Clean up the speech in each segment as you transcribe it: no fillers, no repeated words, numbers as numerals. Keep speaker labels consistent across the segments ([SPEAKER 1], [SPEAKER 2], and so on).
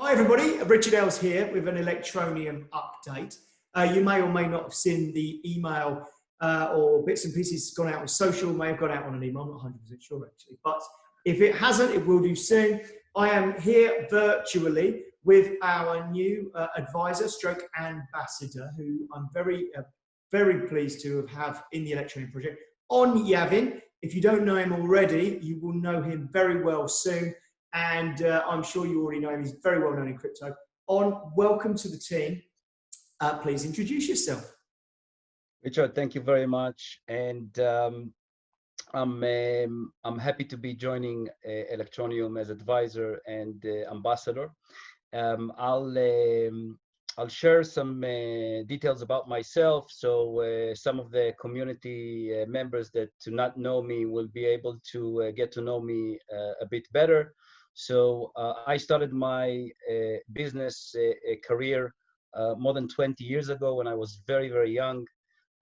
[SPEAKER 1] Hi everybody, Richard Ells here with an Electroneum update. You may or may not have seen the email or bits and pieces gone out on social, may have gone out on an email, I'm not 100% sure actually, but if it hasn't, it will do soon. I am here virtually with our new advisor, stroke ambassador, who I'm very pleased to have in the Electroneum project, On Yavin. If you don't know him already, you will know him very well soon. And I'm sure you already know him. He's very well known in crypto. On, welcome to the team. Please introduce yourself.
[SPEAKER 2] Richard, thank you very much. And I'm happy to be joining Electroneum as advisor and ambassador. I'll share some details about myself, so some of the community members that do not know me will be able to get to know me a bit better. So I started my business career more than 20 years ago when I was very young.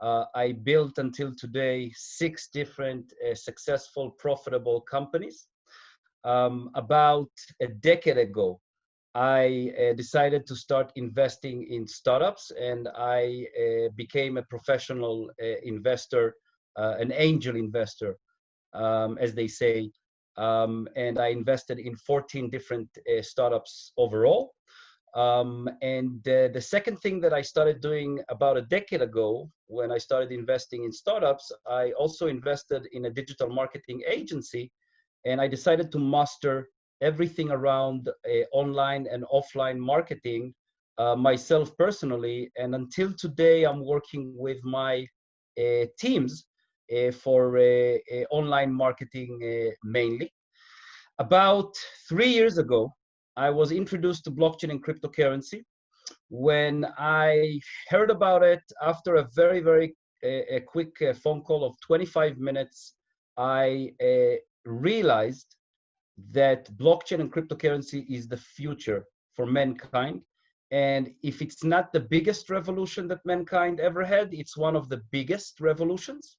[SPEAKER 2] I built until today 6 different successful, profitable companies. About a decade ago, I decided to start investing in startups, and I became a professional investor, an angel investor, as they say. And I invested in 14 different startups overall. The second thing that I started doing about a decade ago, when I started investing in startups, I also invested in a digital marketing agency, and I decided to master everything around online and offline marketing myself personally. And until today, I'm working with my teams for online marketing mainly. About 3 years ago, I was introduced to blockchain and cryptocurrency. When I heard about it, after a very quick phone call of 25 minutes, I realized that blockchain and cryptocurrency is the future for mankind. And if it's not the biggest revolution that mankind ever had, it's one of the biggest revolutions.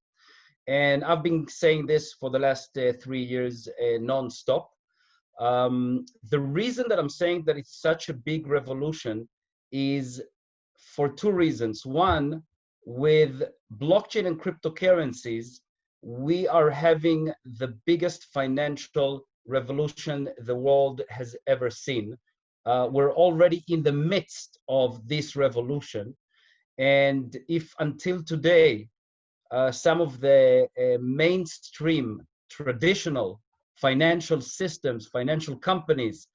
[SPEAKER 2] And I've been saying this for the last 3 years non-stop. The reason that I'm saying that it's such a big revolution is for 2 reasons. One, with blockchain and cryptocurrencies, we are having the biggest financial revolution the world has ever seen. We're already in the midst of this revolution. And if until today, some of the mainstream traditional financial systems, financial companies,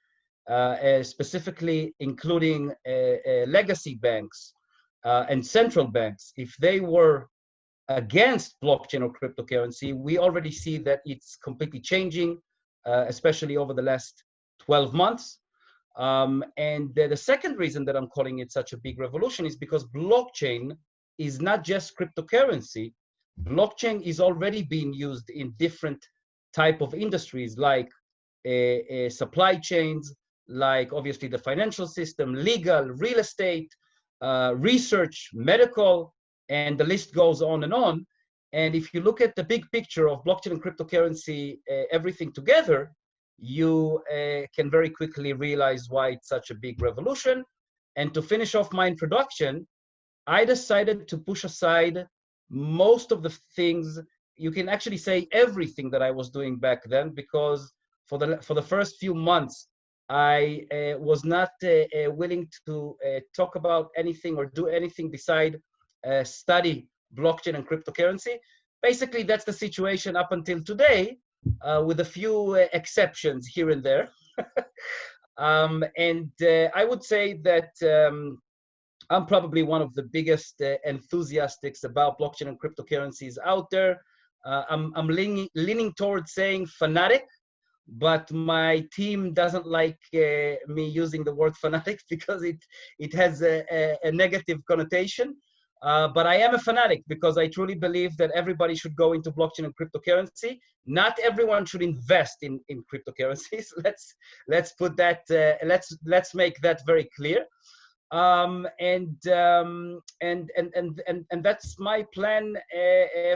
[SPEAKER 2] specifically including legacy banks and central banks, if they were against blockchain or cryptocurrency, we already see that it's completely changing, especially over the last 12 months. And the second reason that I'm calling it such a big revolution is because blockchain is not just cryptocurrency. Blockchain is already being used in different type of industries, like supply chains, like obviously the financial system, legal, real estate, research, medical, and the list goes on and on. And if you look at the big picture of blockchain and cryptocurrency, everything together, you can very quickly realize why it's such a big revolution. And to finish off my introduction, I decided to push aside most of the things, you can actually say everything that I was doing back then, because for the first few months, I was not willing to talk about anything or do anything beside study blockchain and cryptocurrency. Basically, that's the situation up until today, with a few exceptions here and there. I would say that I'm probably one of the biggest enthusiasts about blockchain and cryptocurrencies out there. I'm leaning towards saying fanatic, but my team doesn't like me using the word fanatic because it has a negative connotation. But I am a fanatic because I truly believe that everybody should go into blockchain and cryptocurrency. Not everyone should invest in cryptocurrencies. Let's put that. Let's make that very clear. And that's my plan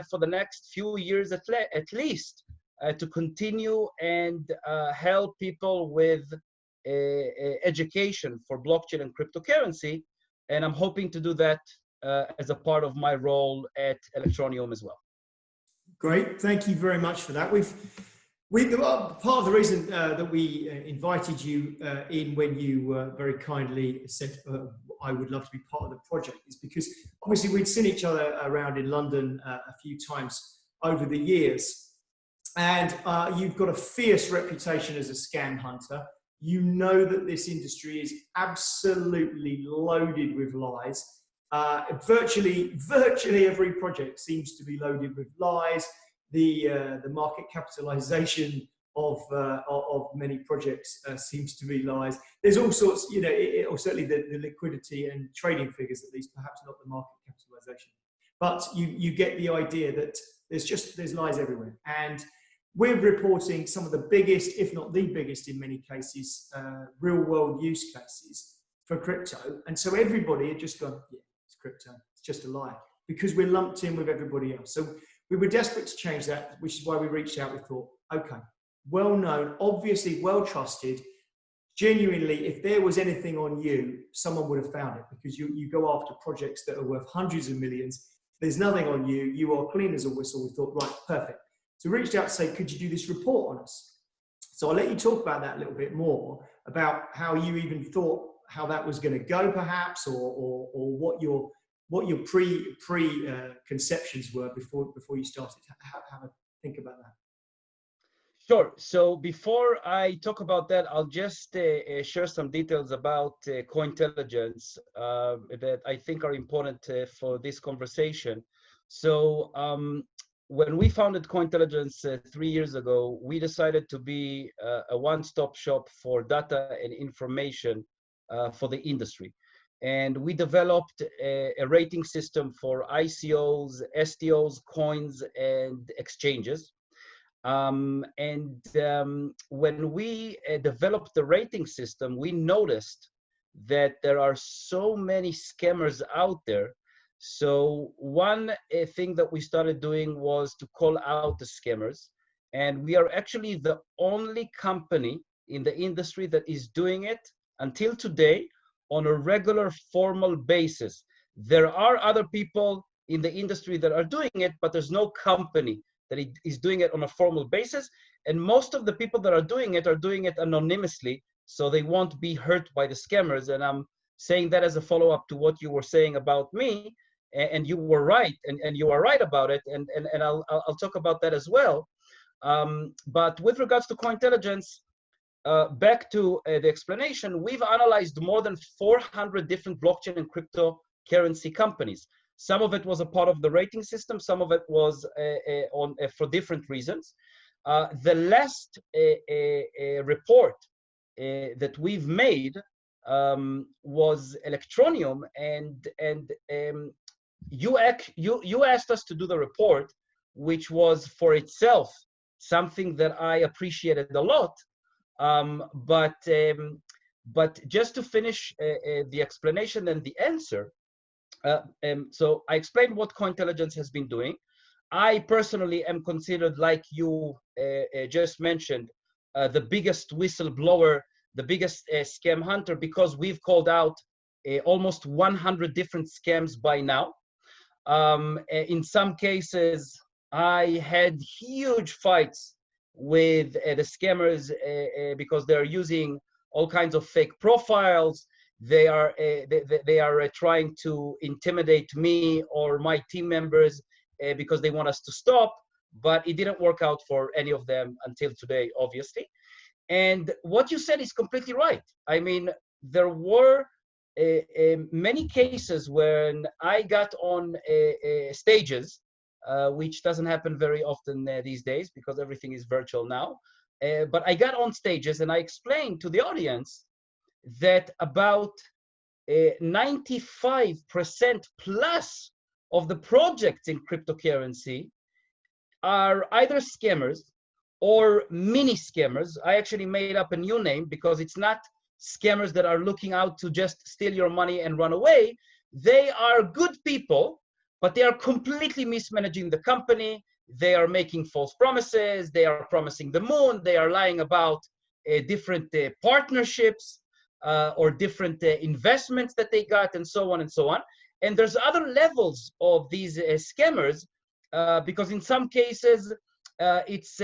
[SPEAKER 2] for the next few years at least, to continue and help people with education for blockchain and cryptocurrency, and I'm hoping to do that as a part of my role at Electroneum as well.
[SPEAKER 1] Great, thank you very much for that. Part of the reason that we invited you in when you very kindly said I would love to be part of the project is because obviously we'd seen each other around in London a few times over the years, and you've got a fierce reputation as a scam hunter. You know that this industry is absolutely loaded with lies. Virtually every project seems to be loaded with lies. The market capitalization of many projects seems to be lies. There's all sorts, or certainly the liquidity and trading figures, at least, perhaps not the market capitalization. But you get the idea that there's lies everywhere. And we're reporting some of the biggest, if not the biggest in many cases, real world use cases for crypto. And so everybody had just gone, yeah, it's crypto, it's just a lie, because we're lumped in with everybody else. So we were desperate to change that, which is why we reached out. We thought, okay, well known, obviously well trusted. Genuinely, if there was anything on you, someone would have found it, because you go after projects that are worth hundreds of millions. There's nothing on you. You are clean as a whistle. We thought, right, perfect. So we reached out to say, could you do this report on us? So I'll let you talk about that a little bit more, about how you even thought how that was going to go, perhaps, or what your conceptions were before you started. Have a think about that.
[SPEAKER 2] Sure. So before I talk about that, I'll just share some details about Cointelligence that I think are important for this conversation. So when we founded Cointelligence 3 years ago, we decided to be a one-stop shop for data and information for the industry. And we developed a rating system for ICOs, STOs, coins, and exchanges. When we developed the rating system, we noticed that there are so many scammers out there. So one thing that we started doing was to call out the scammers. And we are actually the only company in the industry that is doing it until today on a regular formal basis. There are other people in the industry that are doing it, but there's no company that is doing it on a formal basis. And most of the people that are doing it anonymously, so they won't be hurt by the scammers. And I'm saying that as a follow-up to what you were saying about me, and you were right, and you are right about it, and I'll talk about that as well. But with regards to Cointelligence, back to the explanation, we've analyzed more than 400 different blockchain and cryptocurrency companies. Some of it was a part of the rating system, some of it was for different reasons. The last report that we've made was Electroneum, and you asked us to do the report, which was for itself something that I appreciated a lot. But just to finish the explanation and the answer, so I explained what Cointelligence has been doing. I personally am considered, like you just mentioned, the biggest whistleblower, the biggest scam hunter, because we've called out almost 100 different scams by now. In some cases, I had huge fights with the scammers because they're using all kinds of fake profiles. They are trying to intimidate me or my team members because they want us to stop, but it didn't work out for any of them until today, obviously. And what you said is completely right. I mean, there were many cases when I got on stages, which doesn't happen very often these days because everything is virtual now. But I got on stages and I explained to the audience that about 95% plus of the projects in cryptocurrency are either scammers or mini scammers. I actually made up a new name because it's not scammers that are looking out to just steal your money and run away. They are good people, but they are completely mismanaging the company. They are making false promises. They are promising the moon. They are lying about different partnerships or different investments that they got, and so on and so on. And there's other levels of these scammers, because in some cases it's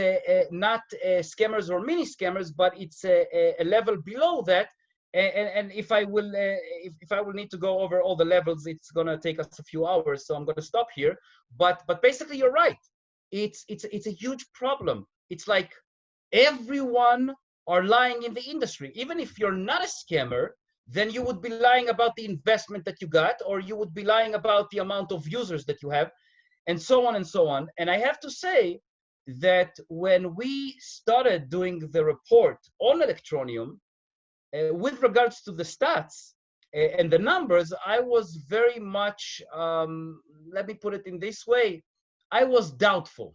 [SPEAKER 2] not scammers or mini scammers, but it's a level below that. And if I will need to go over all the levels, it's gonna take us a few hours, so I'm gonna stop here. But basically, you're right. It's a huge problem. It's like everyone are lying in the industry. Even if you're not a scammer, then you would be lying about the investment that you got, or you would be lying about the amount of users that you have, and so on and so on. And I have to say that when we started doing the report on Electroneum, with regards to the stats and the numbers, I was very much, let me put it in this way, I was doubtful.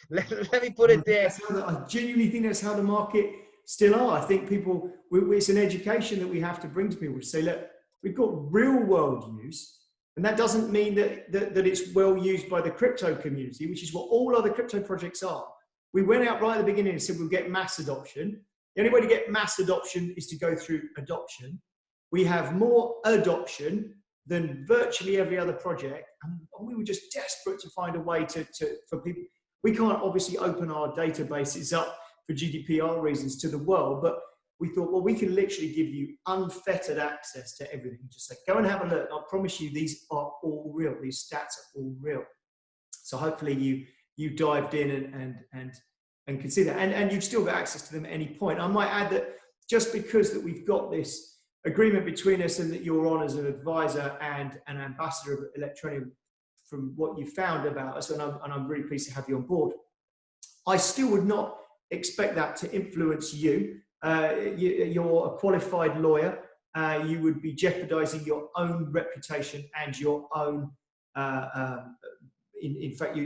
[SPEAKER 2] let me put it there.
[SPEAKER 1] I genuinely think that's how the market still are. I think people, it's an education that we have to bring to people to say, look, we've got real world use. And that doesn't mean that it's well used by the crypto community, which is what all other crypto projects are. We went out right at the beginning and said we'll get mass adoption. The only way to get mass adoption is to go through adoption. We have more adoption than virtually every other project. And we were just desperate to find a way for people. We can't obviously open our databases up for GDPR reasons to the world, but we thought, well, we can literally give you unfettered access to everything. Just say, go and have a look. I promise you, these are all real. These stats are all real. So hopefully you dived in and can see that. And you've still got access to them at any point. I might add that just because that we've got this agreement between us and that you're on as an advisor and an ambassador of Electroneum, from what you found about us, and I'm really pleased to have you on board, I still would not expect that to influence you. You're a qualified lawyer. You would be jeopardizing your own reputation and your own, in fact,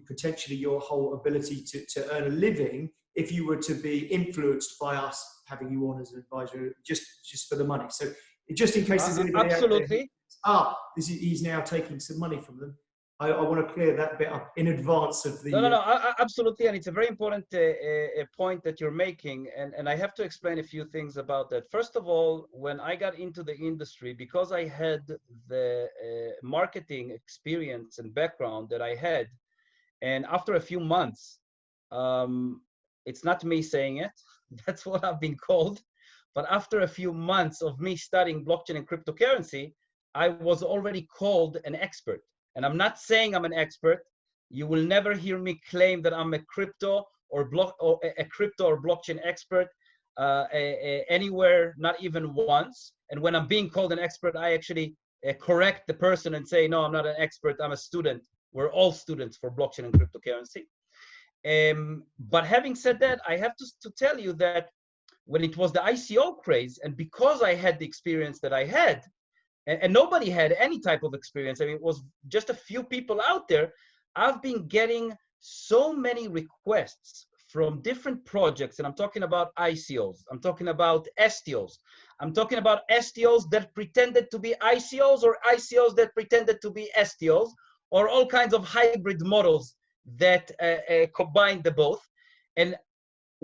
[SPEAKER 1] potentially your whole ability to earn a living if you were to be influenced by us having you on as an advisor just for the money. So just in case there's anybody
[SPEAKER 2] absolutely
[SPEAKER 1] out there, he's now taking some money from them. I want to clear that bit up in advance of the...
[SPEAKER 2] No, absolutely. And it's a very important point that you're making. And I have to explain a few things about that. First of all, when I got into the industry, because I had the marketing experience and background that I had, and after a few months, it's not me saying it, that's what I've been called. But after a few months of me studying blockchain and cryptocurrency, I was already called an expert. And I'm not saying I'm an expert. You will never hear me claim that I'm a crypto or blockchain expert anywhere, not even once. And when I'm being called an expert, I actually correct the person and say, no, I'm not an expert. I'm a student. We're all students for blockchain and cryptocurrency. But having said that, I have to tell you that when it was the ICO craze, and because I had the experience that I had, and nobody had any type of experience, I mean, it was just a few people out there, I've been getting so many requests from different projects, and I'm talking about ICOs, I'm talking about STOs, I'm talking about STOs that pretended to be ICOs, or ICOs that pretended to be STOs, or all kinds of hybrid models that combine the both. And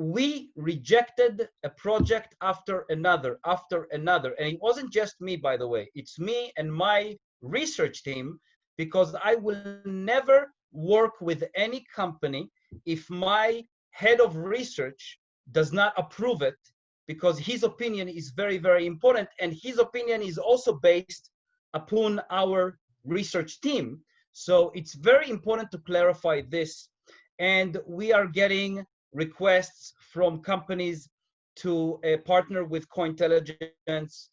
[SPEAKER 2] we rejected a project after another. And it wasn't just me, by the way. It's me and my research team, because I will never work with any company if my head of research does not approve it, because his opinion is very, very important. And his opinion is also based upon our research team. So it's very important to clarify this. And we are getting requests from companies to partner with Cointelligence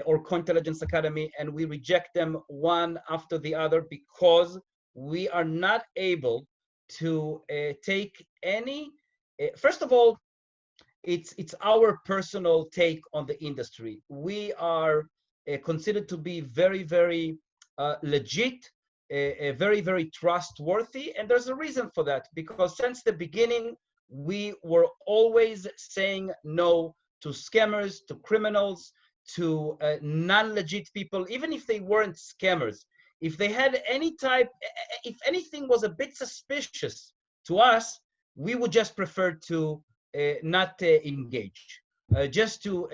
[SPEAKER 2] or Cointelligence Academy, and we reject them one after the other because we are not able to take any. First of all, it's our personal take on the industry. We are considered to be very, very legit, very, very trustworthy, and there's a reason for that, because since the beginning, we were always saying no to scammers, to criminals, to non-legit people, even if they weren't scammers. If they had any type, if anything was a bit suspicious to us, we would just prefer to not engage, just to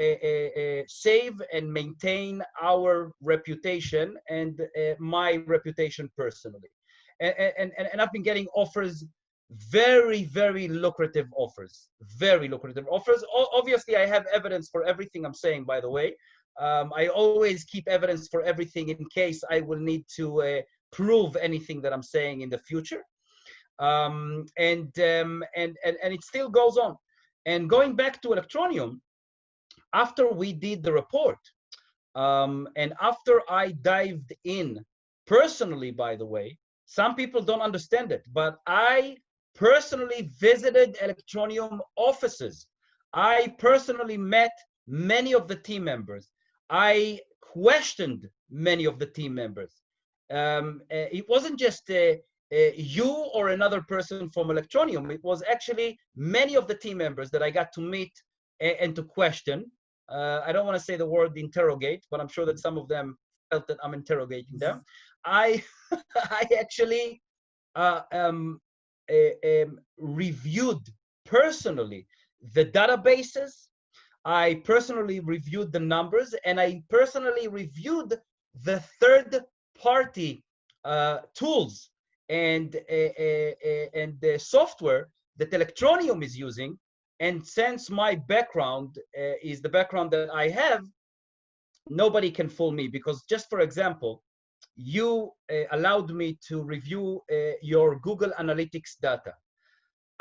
[SPEAKER 2] save and maintain our reputation and my reputation personally. And I've been getting offers, very, very lucrative offers, very lucrative offers. Obviously, I have evidence for everything I'm saying, by the way. I always keep evidence for everything in case I will need to prove anything that I'm saying in the future. And it still goes on. And going back to Electroneum, after we did the report, and after I dived in personally, by the way, some people don't understand it, but I personally visited Electroneum offices. I personally met many of the team members. I questioned many of the team members. It wasn't just you or another person from Electroneum. It was actually many of the team members that I got to meet and to question. I don't want to say the word interrogate, but I'm sure that some of them felt that I'm interrogating them. I actually reviewed personally the databases. I personally reviewed the numbers, and I personally reviewed the third-party tools and the software that Electroneum is using. And since my background is the background that I have, nobody can fool me, because just for example, you allowed me to review your Google Analytics data.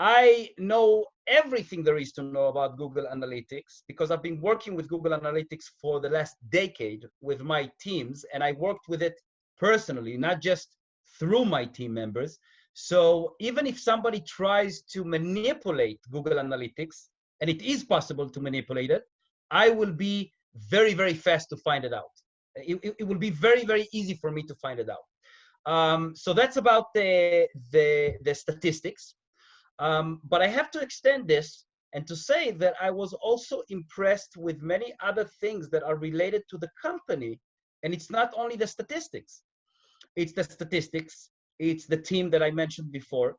[SPEAKER 2] I know everything there is to know about Google Analytics because I've been working with Google Analytics for the last decade with my teams, and I worked with it personally, not just through my team members. So even if somebody tries to manipulate Google Analytics, and it is possible to manipulate it, I will be very, very fast to find it out. It will be very, very easy for me to find it out. So that's about the statistics. But I have to extend this and to say that I was also impressed with many other things that are related to the company. And it's not only the statistics. It's the statistics, it's the team that I mentioned before,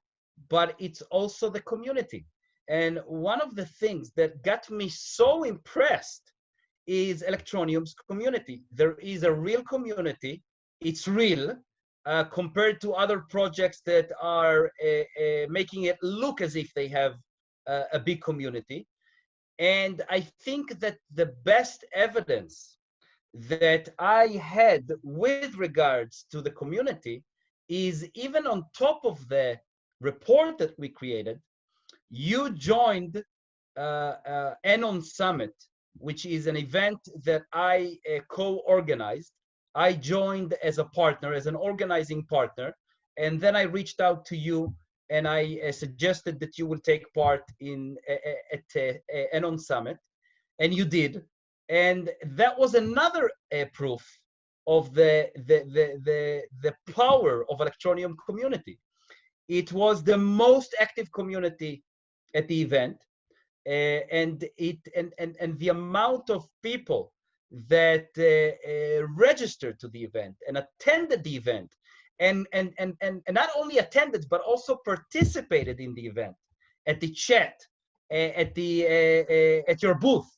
[SPEAKER 2] but it's also the community. And one of the things that got me so impressed is Electroneum's community. There is a real community. It's real. Compared to other projects that are making it look as if they have a big community. And I think that the best evidence that I had with regards to the community is, even on top of the report that we created, you joined Enon Summit, which is an event that I co-organized. I joined as a partner, as an organizing partner, and then I reached out to you and I suggested that you will take part at Enon Summit, and you did. And that was another proof of the power of Electroneum community. It was the most active community at the event, and the amount of people that registered to the event and attended the event, and not only attended but also participated in the event, at the chat, at your booth,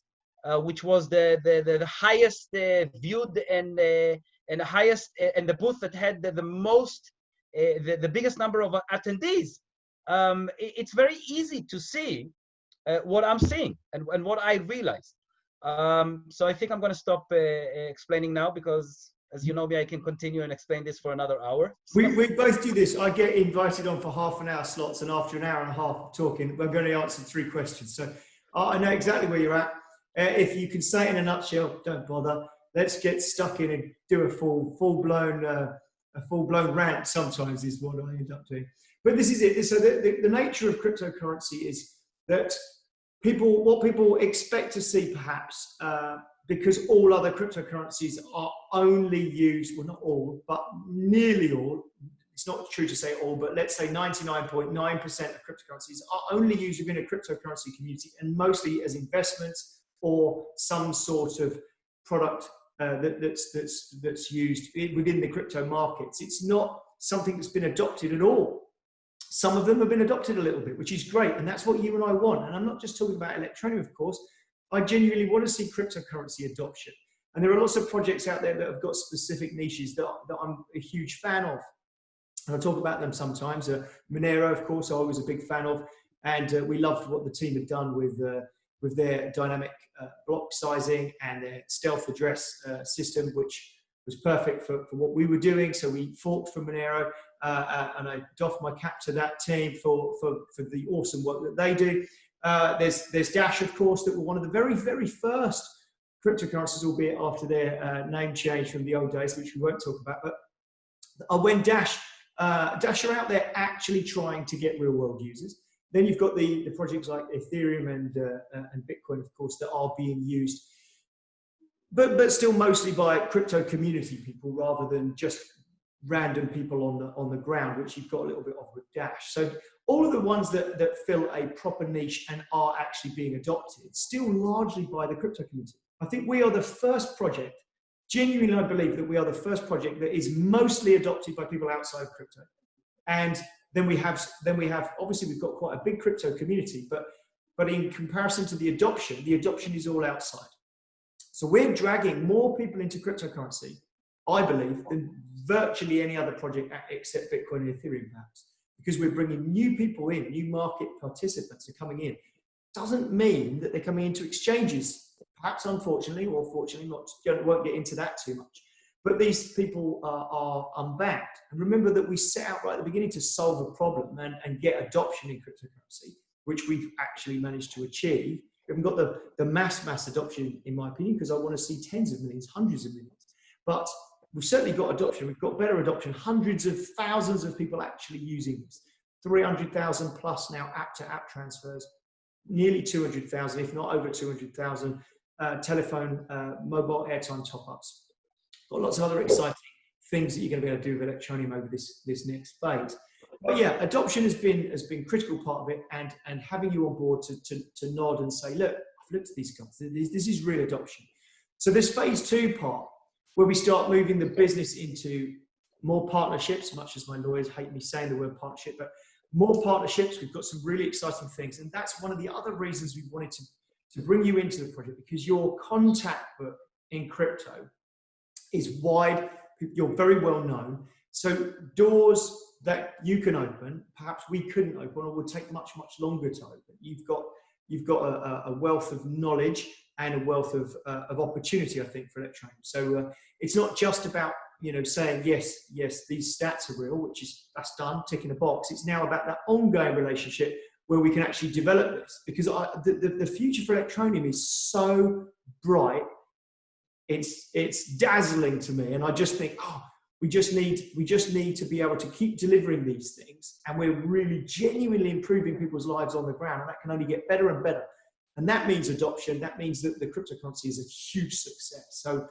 [SPEAKER 2] which was the highest viewed and the highest, and the booth that had the most, the biggest number of attendees. It's very easy to see what I'm seeing and what I realized. So I think I'm going to stop explaining now, because as you know me, I can continue and explain this for another hour.
[SPEAKER 1] We both do this. I get invited on for half an hour slots, and after an hour and a half of talking, we're going to answer 3 questions. So I know exactly where you're at. If you can say it in a nutshell, don't bother. Let's get stuck in and do a full-blown rant. Sometimes is what I end up doing. But this is it. So the nature of cryptocurrency is that what people expect to see, perhaps, because all other cryptocurrencies are only used, well, not all, but nearly all. It's not true to say all, but let's say 99.9% of cryptocurrencies are only used within a cryptocurrency community, and mostly as investments or some sort of product that's used within the crypto markets. It's not something that's been adopted at all Some of them have been adopted a little bit, which is great. And that's what you and I want. And I'm not just talking about Electroneum, of course. I genuinely want to see cryptocurrency adoption. And there are lots of projects out there that have got specific niches that I'm a huge fan of. And I talk about them sometimes. Monero, of course, I was a big fan of. And we loved what the team had done with their dynamic block sizing and their stealth address system, which was perfect for what we were doing. So we forked from Monero, and I doffed my cap to that team for the awesome work that they do. There's Dash, of course, that were one of the very, very first cryptocurrencies, albeit after their name change from the old days, which we won't talk about. But when Dash are out there actually trying to get real world users, then you've got the projects like Ethereum and Bitcoin, of course, that are being used, but still mostly by crypto community people rather than just random people on the ground, which you've got a little bit of with Dash. So all of the ones that fill a proper niche and are actually being adopted, still largely by the crypto community. I think we are the first project, genuinely I believe that we are the first project that is mostly adopted by people outside of crypto. And then we have obviously we've got quite a big crypto community, but in comparison to the adoption is all outside. So we're dragging more people into cryptocurrency, I believe, than virtually any other project except Bitcoin and Ethereum perhaps, because we're bringing new people in, new market participants are coming in. Doesn't mean that they're coming into exchanges, perhaps unfortunately or fortunately, won't get into that too much. But these people are unbanked. And remember that we set out right at the beginning to solve a problem and get adoption in cryptocurrency, which we've actually managed to achieve. We haven't got the mass adoption, in my opinion, because I want to see tens of millions, hundreds of millions. But we've certainly got adoption. We've got better adoption, hundreds of thousands of people actually using this. 300,000 plus now app-to-app transfers, nearly 200,000, if not over 200,000 telephone, mobile airtime top-ups. Got lots of other exciting things that you're going to be able to do with Electroneum over this next phase. But yeah, adoption has been a critical part of it, and having you on board to nod and say, look, I've looked at these guys. This is real adoption. So this phase 2 part, where we start moving the business into more partnerships, much as my lawyers hate me saying the word partnership, but more partnerships. We've got some really exciting things, and that's one of the other reasons we wanted to bring you into the project, because your contact book in crypto is wide. You're very well known. So doors that you can open, perhaps we couldn't open, or would take much longer to open. You've got a wealth of knowledge and a wealth of opportunity, I think, for Electroneum. So it's not just about saying yes, these stats are real, that's done, ticking a box. It's now about that ongoing relationship where we can actually develop this, because the future for Electroneum is so bright. It's dazzling to me, and I just think, we just need to be able to keep delivering these things, and we're really genuinely improving people's lives on the ground, and that can only get better and better. And that means adoption. That means that the cryptocurrency is a huge success. So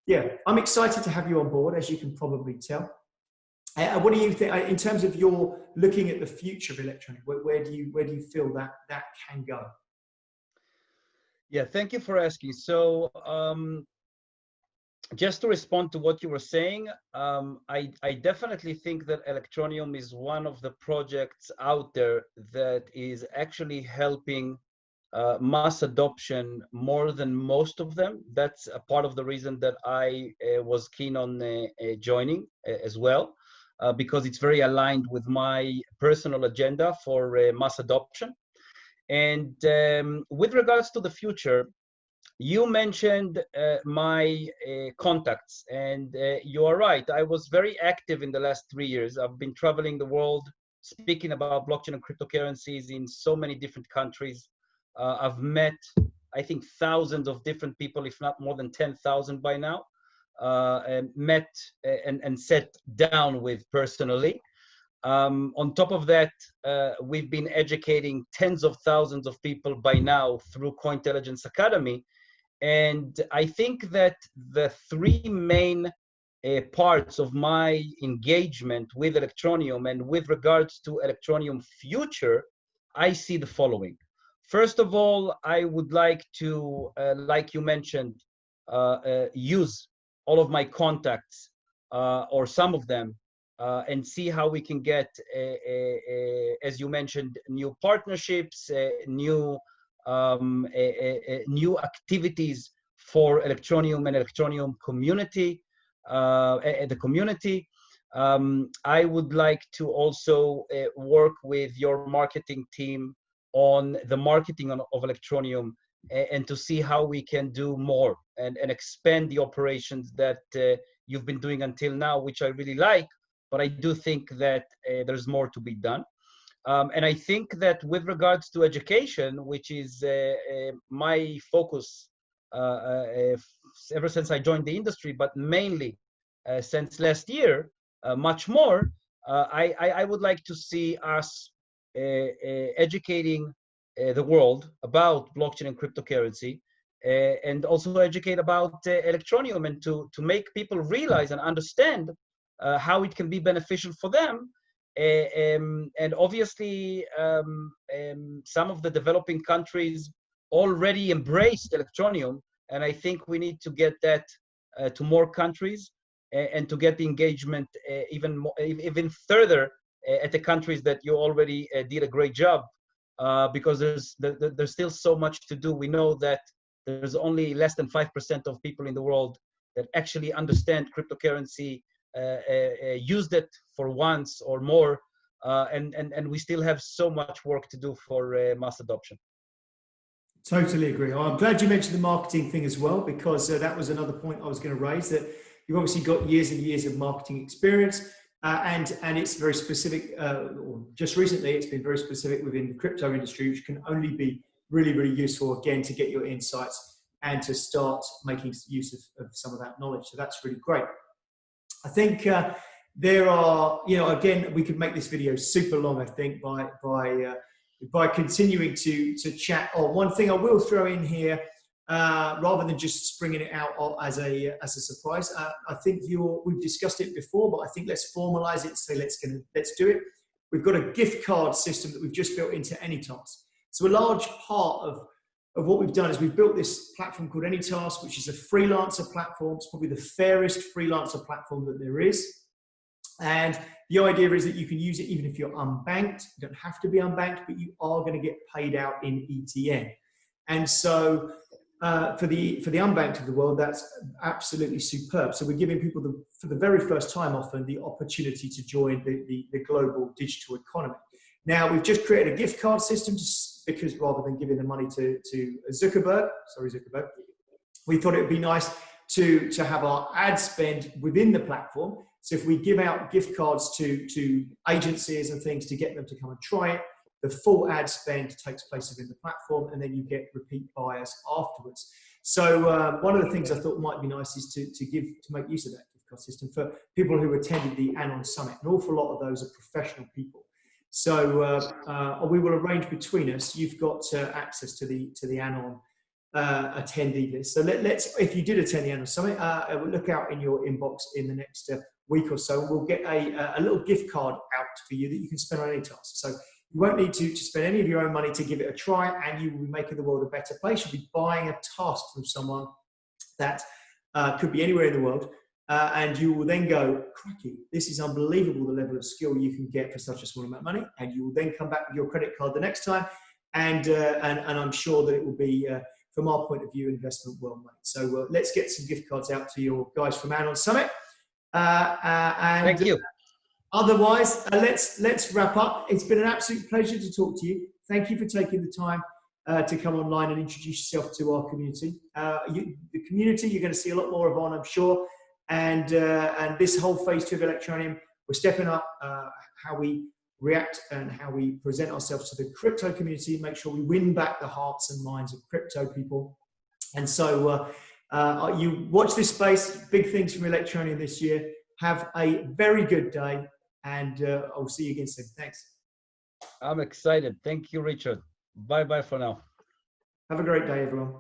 [SPEAKER 1] yeah, I'm excited to have you on board, as you can probably tell. What do you think in terms of your looking at the future of Electroneum? Where do you feel that can go?
[SPEAKER 2] Yeah, thank you for asking. So just to respond to what you were saying, I definitely think that Electroneum is one of the projects out there that is actually helping mass adoption more than most of them. That's a part of the reason that I was keen on joining as well, because it's very aligned with my personal agenda for mass adoption. And with regards to the future, you mentioned my contacts, and you are right. I was very active in the last 3 years. I've been traveling the world, speaking about blockchain and cryptocurrencies in so many different countries. I've met, I think, thousands of different people, if not more than 10,000 by now, and met and sat down with personally. On top of that, we've been educating tens of thousands of people by now through Cointelligence Academy. And I think that the 3 main parts of my engagement with Electroneum and with regards to Electroneum future, I see the following. First of all, I would like to, like you mentioned, use all of my contacts, or some of them, and see how we can get, as you mentioned, new partnerships, new activities for Electroneum and Electroneum community, the community. I would like to also work with your marketing team on the marketing of Electroneum, and to see how we can do more and expand the operations that you've been doing until now, which I really like, but I do think that there's more to be done. And I think that with regards to education, which is my focus ever since I joined the industry, but mainly since last year, much more, I would like to see us educating the world about blockchain and cryptocurrency, and also educate about Electroneum, and to make people realize and understand how it can be beneficial for them. And obviously, some of the developing countries already embraced Electroneum, and I think we need to get that to more countries, and to get the engagement even further at the countries that you already did a great job, because there's still so much to do. We know that there's only less than 5% of people in the world that actually understand cryptocurrency, used it for once or more, and we still have so much work to do for mass adoption.
[SPEAKER 1] Totally agree. I'm glad you mentioned the marketing thing as well, because that was another point I was going to raise, that you've obviously got years and years of marketing experience, and it's very specific, or just recently it's been very specific within the crypto industry, which can only be really, really useful, again, to get your insights and to start making use of some of that knowledge. So that's really great. I think there are, again, we could make this video super long, I think, by continuing to chat. Oh, one thing I will throw in here, rather than just springing it out as a surprise, I think we've discussed it before, but I think let's formalize it and say let's do it. We've got a gift card system that we've just built into AnyTask. So a large part of what we've done is we've built this platform called AnyTask, which is a freelancer platform. It's probably the fairest freelancer platform that there is. And the idea is that you can use it even if you're unbanked. You don't have to be unbanked, but you are going to get paid out in ETN. And so for the unbanked of the world, that's absolutely superb. So we're giving people, for the very first time often, the opportunity to join the global digital economy. Now, we've just created a gift card system because rather than giving the money to Zuckerberg, we thought it would be nice to have our ad spend within the platform. So if we give out gift cards to agencies and things to get them to come and try it, the full ad spend takes place within the platform, and then you get repeat buyers afterwards. So one of the things I thought might be nice is to make use of that gift card system for people who attended the Anon Summit. An awful lot of those are professional people. So we will arrange between us. You've got access to the Anon attendee list. So if you did attend the Anon Summit, look out in your inbox in the next week or so. We'll get a little gift card out for you that you can spend on AnyTask. So you won't need to spend any of your own money to give it a try, and you will be making the world a better place. You'll be buying a task from someone that could be anywhere in the world. And you will then go, cracky, this is unbelievable, the level of skill you can get for such a small amount of money. And you will then come back with your credit card the next time. And I'm sure that it will be, from our point of view, investment well made. So let's get some gift cards out to your guys from Anon Summit.
[SPEAKER 2] Thank you.
[SPEAKER 1] Otherwise, let's wrap up. It's been an absolute pleasure to talk to you. Thank you for taking the time to come online and introduce yourself to our community. The community, you're going to see a lot more of On, I'm sure. And this whole phase 2 of Electroneum, we're stepping up how we react and how we present ourselves to the crypto community, make sure we win back the hearts and minds of crypto people. And so you watch this space, big things from Electroneum this year. Have a very good day, and I'll see you again soon. Thanks.
[SPEAKER 2] I'm excited. Thank you, Richard. Bye-bye for now.
[SPEAKER 1] Have a great day, everyone.